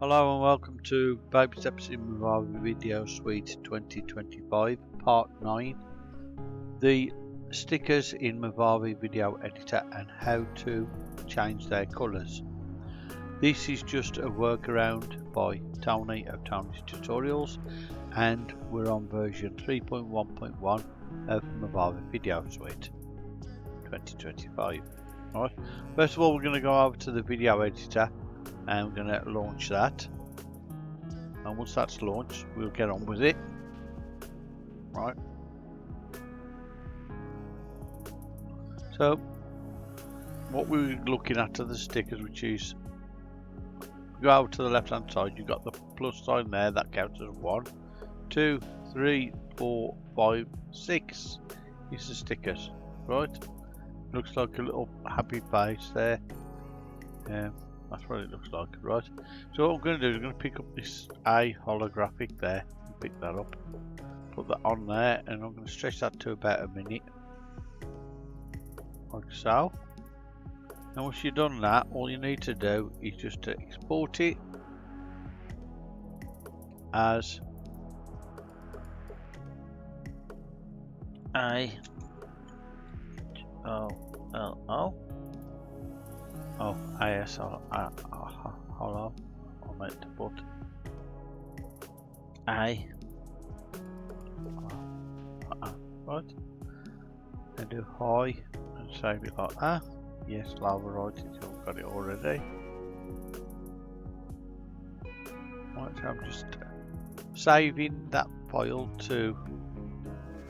Hello and welcome to Babysteps in Movavi Video Suite 2025 Part 9. The stickers in Movavi Video Editor and how to change their colours. This is just a workaround by Tony of Tony's Tutorials, and we're on version 3.1.1 of Movavi Video Suite 2025. Right. First of all, we're going to go over to the video editor and we're going to launch that, and once that's launched we'll get on with it. Right, so what we're looking at are the stickers, which is, go over to the left hand side, you've got the plus sign there, that counts as 1, 2, 3, 4, 5, 6 is the stickers. Right, looks like a little happy face there. That's what it looks like. Right, so what I'm going to do is I'm going to pick up this A holographic there, pick that up, put that on there, and I'm going to stretch that to about a minute, like so. And once you've done that, all you need to do is just to export it as ASL. Hello, I meant to put right, and do hi and save it like that. Yes, lava right, I've got it already. Right, so I'm just saving that file to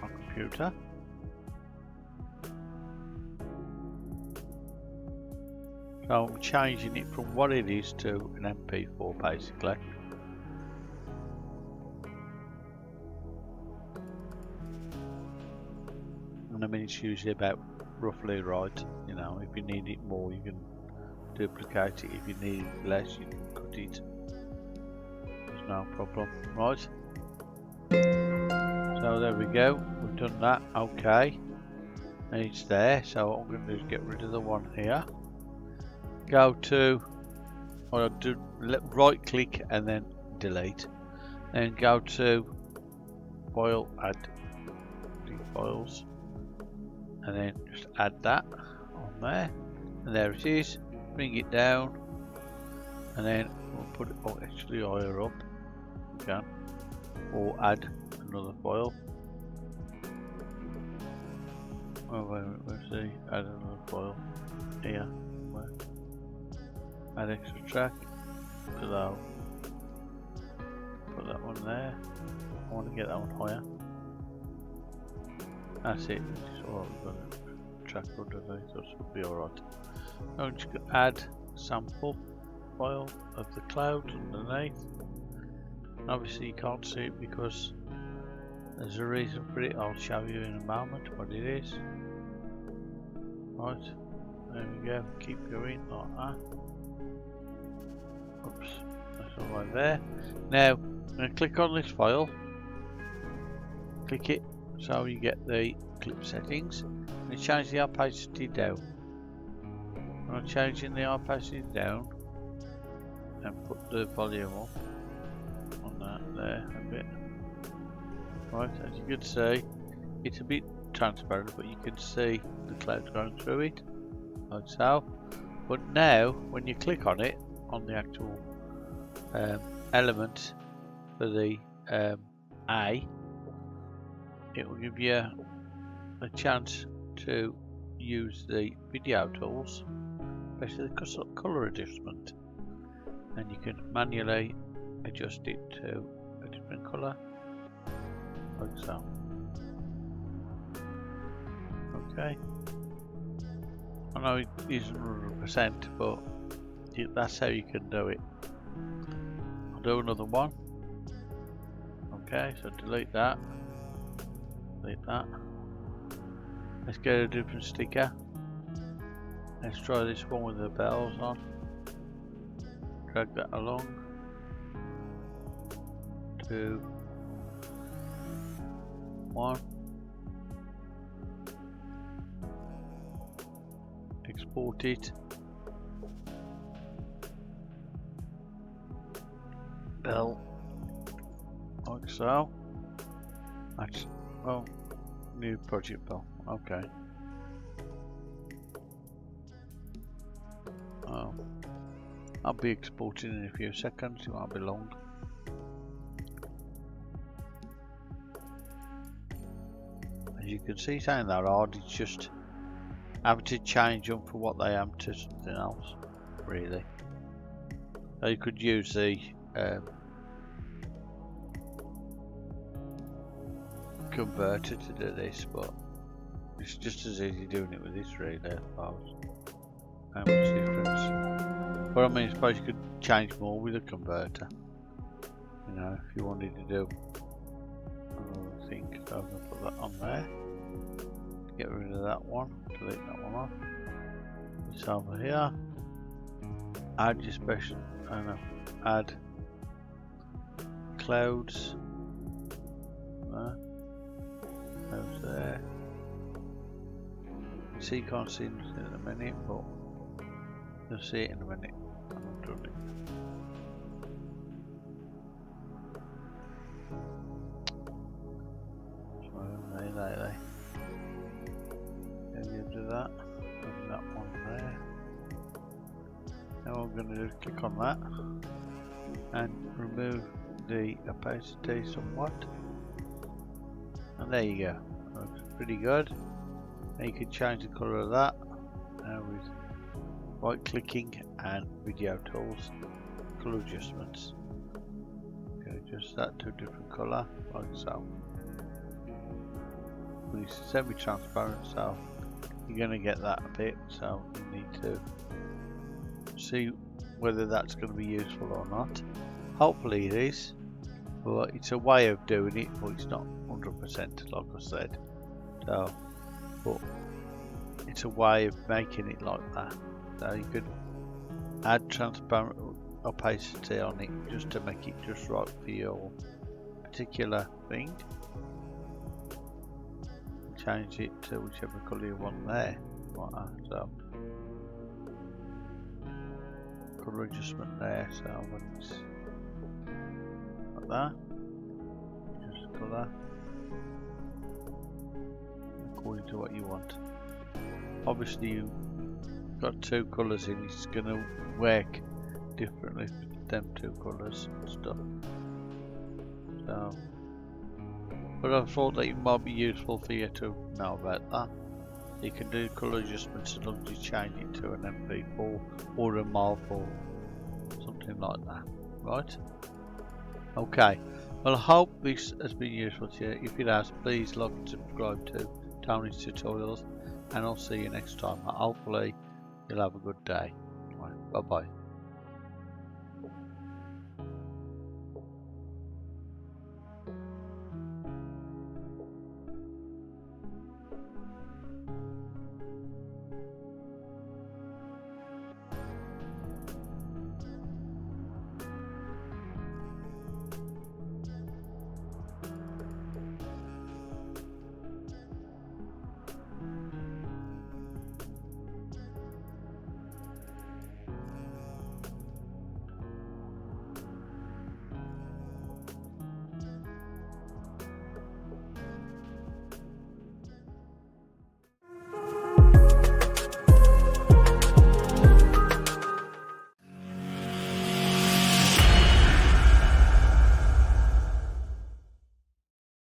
my computer. So I'm changing it from what it is to an MP4 basically. And I mean, it's usually about roughly right. You know, if you need it more, you can duplicate it. If you need it less, you can cut it. There's no problem. Right. So there we go. We've done that. Okay. And it's there. So what I'm going to do is get rid of the one here. Go to, or do right click and then delete, and go to file, add files, and then just add that on there, and there it is. Bring it down, and then we'll put it actually higher up, you can, or add another file. Oh wait, let's see, add another file here. Add extra track, so put that one there. I want to get that one higher. That's it. So we've got a track underneath, so it should be alright. Now I'm just going to add sample file of the cloud underneath. And obviously you can't see it because there's a reason for it. I'll show you in a moment what it is. Right, there we go. Keep going like that. Oops, that's all right there. Now I'm going to click on this file, click it so you get the clip settings, and change the opacity down. I'm changing the opacity down and put the volume up on that there a bit. Right, as you can see, it's a bit transparent, but you can see the clouds going through it, like so. But now when you click on it, on the actual element for the A, it will give you a chance to use the video tools, especially the color adjustment, and you can manually adjust it to a different color, like so. Okay, I know it isn't 100%, but that's how you can do it. I'll do another one. Okay, so delete that. Delete that. Let's get a different sticker. Let's try this one with the bells on. Drag that along. 2, 1. Export it. bell, like so. That's, well, new project bell, okay. Oh, I'll be exporting in a few seconds, it won't be long. As you can see, it's ain't that hard, it's just having to change them for what they am to something else, really. So you could use the converter to do this, but it's just as easy doing it with this, really, I suppose. How much difference? But I mean, I suppose you could change more with a converter, you know, if you wanted to do another thing. So I'm going to put that on there, get rid of that one, delete that one off. It's over here, add your special, add clouds, clouds there. See, you can't see anything in a minute, but you'll see it in a minute. I've done it. There. Then you do that, and that one there. Now what I'm going to do is click on that and remove the opacity somewhat. And there you go. Looks pretty good. Now you can change the colour of that with right clicking and video tools, colour adjustments. Okay, adjust that to a different colour, like so. But it's semi-transparent, so you're going to get that a bit, so you need to see whether that's going to be useful or not. Hopefully it is, but it's a way of doing it, but it's not 100% like I said. So, but it's a way of making it like that. So you could add transparent opacity on it just to make it just right for your particular thing. Change it to whichever colour you want there. So colour adjustment there, so when it's like that, just colour according to what you want. Obviously you've got two colours in, it's going to work differently for them two colours and stuff. So, but I thought that it might be useful for you to know about that. You can do colour adjustments as long as you change it to an MP4 or a MOV or something like that, right? Okay, well I hope this has been useful to you. If it has, please like and subscribe to Tony's Tutorials, and I'll see you next time. Hopefully you'll have a good day. Right, bye bye.